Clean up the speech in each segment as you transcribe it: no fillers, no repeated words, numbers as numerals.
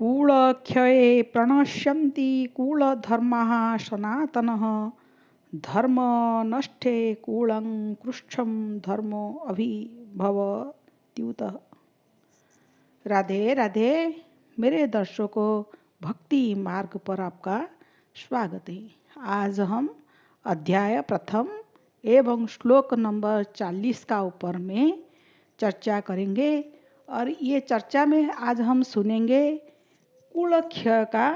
कूलक्षये प्रणश्यन्ति कूलधर्मः सनातनः धर्मनष्टे कूलं कृच्छं धर्मो अभिभवत्युत। राधे राधे। मेरे दर्शकों, भक्ति मार्ग पर आपका स्वागत है। आज हम अध्याय प्रथम एवं श्लोक नंबर 40 का ऊपर में चर्चा करेंगे। और ये चर्चा में आज हम सुनेंगे कुलक्षय का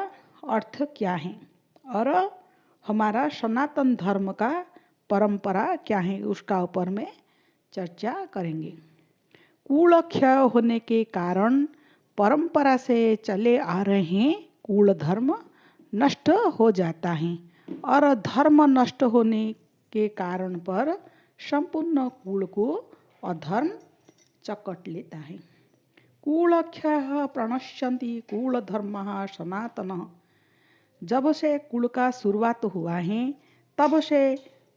अर्थ क्या है और हमारा सनातन धर्म का परंपरा क्या है, उसका ऊपर में चर्चा करेंगे। कुलक्षय होने के कारण परंपरा से चले आ रहे कुल धर्म नष्ट हो जाता है और धर्म नष्ट होने के कारण पर संपूर्ण कुल को अधर्म चकट लेता है। कुलक्षय प्रणश्यन्ति कुल धर्मः सनातनः। जब से कुल का शुरुआत हुआ है तब से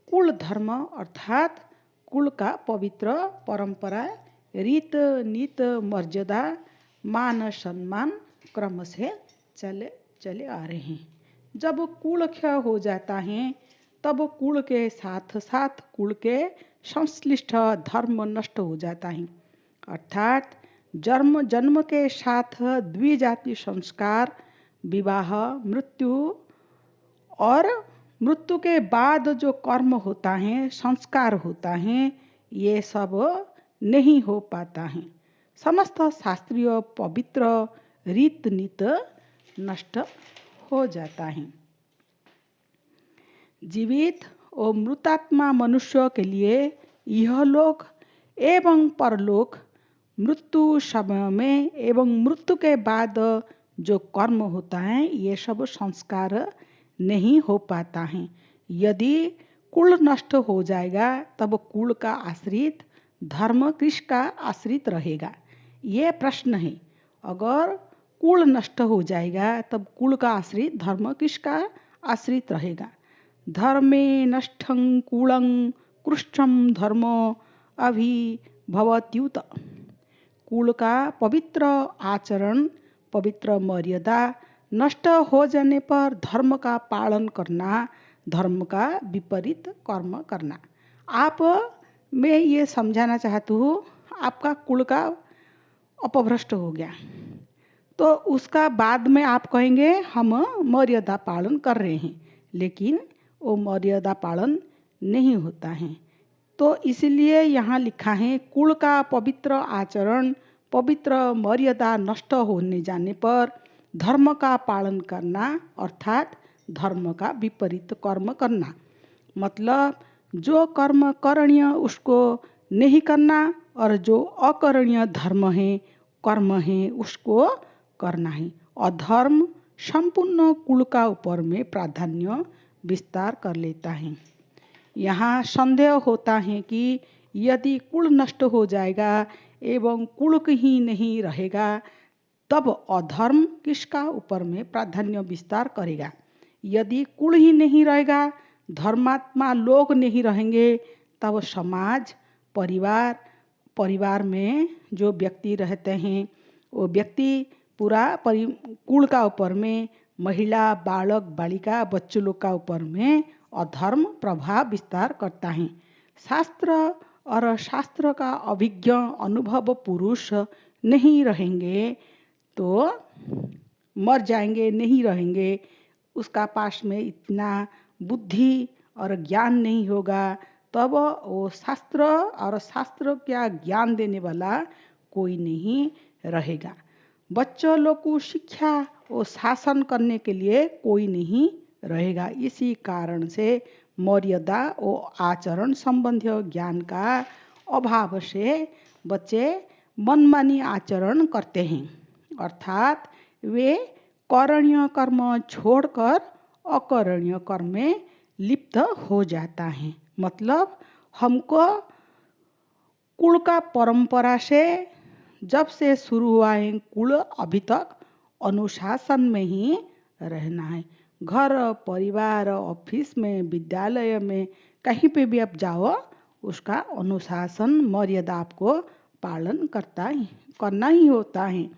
कुल धर्म अर्थात कुल का पवित्र परंपरा, रीत नीत, मर्यादा, मान सम्मान क्रम से चले आ रहे हैं। जब कुल क्षय हो जाता है तब कुल के साथ साथ कुल के संश्लिष्ट धर्म नष्ट हो जाता है। अर्थात जन्म के साथ द्विजाति संस्कार, विवाह, मृत्यु और मृत्यु के बाद जो कर्म होता है, संस्कार होता है, ये सब नहीं हो पाता है। समस्त शास्त्रीय पवित्र रीत नीत नष्ट हो जाता है। जीवित और मृतात्मा मनुष्य के लिए यह लोक एवं परलोक, मृत्यु समय में एवं मृत्यु के बाद जो कर्म होता है, ये सब संस्कार नहीं हो पाता है। यदि कुल नष्ट हो जाएगा तब कुल का आश्रित धर्म किसका आश्रित रहेगा, ये प्रश्न है। अगर कुल नष्ट हो जाएगा तब कुल का आश्रित धर्म किसका आश्रित रहेगा। धर्मे नष्टं कुलं कृष्णं धर्मो अभिभवत्युत। कुल का पवित्र आचरण, पवित्र मर्यादा नष्ट हो जाने पर धर्म का पालन करना, धर्म का विपरीत कर्म करना। आप मैं ये समझाना चाहती हूँ, आपका कुल का अपभ्रष्ट हो गया तो उसका बाद में आप कहेंगे हम मर्यादा पालन कर रहे हैं, लेकिन वो मर्यादा पालन नहीं होता है। तो इसलिए यहाँ लिखा है कुल का पवित्र आचरण, पवित्र मर्यादा नष्ट होने जाने पर धर्म का पालन करना अर्थात धर्म का विपरीत कर्म करना। मतलब जो कर्म करणीय उसको नहीं करना और जो अकरणीय धर्म है, कर्म है, उसको करना है। अधर्म संपूर्ण कुल का ऊपर में प्राधान्य विस्तार कर लेता है। यहाँ संदेह होता है कि यदि कुल नष्ट हो जाएगा एवं कुल ही नहीं रहेगा तब अधर्म किसका ऊपर में प्राधान्य विस्तार करेगा। यदि कुल ही नहीं रहेगा, धर्मात्मा लोग नहीं रहेंगे, तब समाज, परिवार में जो व्यक्ति रहते हैं वो व्यक्ति पूरा कुल का ऊपर में, महिला, बालक, बालिका, बच्चों लोग का ऊपर में अधर्म प्रभाव विस्तार करता है। शास्त्र और शास्त्र का अभिज्ञ अनुभव पुरुष नहीं रहेंगे तो मर जाएंगे, नहीं रहेंगे। उसका पास में इतना बुद्धि और ज्ञान नहीं होगा, तब वो शास्त्र और शास्त्र का ज्ञान देने वाला कोई नहीं रहेगा। बच्चों लोग को शिक्षा और शासन करने के लिए कोई नहीं रहेगा। इसी कारण से मर्यादा और आचरण संबंधी ज्ञान का अभाव से बच्चे मनमानी आचरण करते हैं। अर्थात वे करणीय कर्म छोड़कर अकरणीय कर्म में लिप्त हो जाता है। मतलब हमको कुल का परंपरा से जब से शुरू हुआ है कुल अभी तक अनुशासन में ही रहना है। घर, परिवार, ऑफिस में, विद्यालय में, कहीं पे भी आप जाओ उसका अनुशासन मर्यादा आपको पालन करना ही होता है।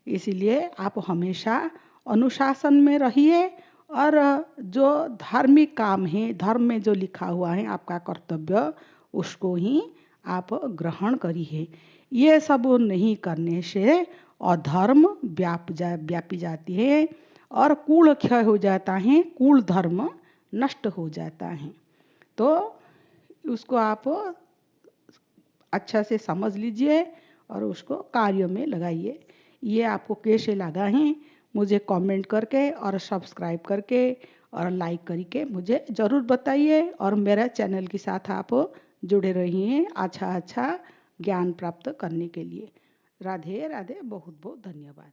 इसीलिए आप हमेशा अनुशासन में रहिए और जो धार्मिक काम है, धर्म में जो लिखा हुआ है आपका कर्तव्य, उसको ही आप ग्रहण करिए। ये सब नहीं करने से अधर्म व्यापी जाती है और कुल क्षय हो जाता है, कुल धर्म नष्ट हो जाता है। तो उसको आप अच्छा से समझ लीजिए और उसको कार्य में लगाइए। ये आपको कैसे लगा है मुझे कमेंट करके और सब्सक्राइब करके और लाइक करके मुझे ज़रूर बताइए, और मेरा चैनल के साथ आप जुड़े रहिए अच्छा अच्छा ज्ञान प्राप्त करने के लिए। राधे राधे, बहुत बहुत धन्यवाद।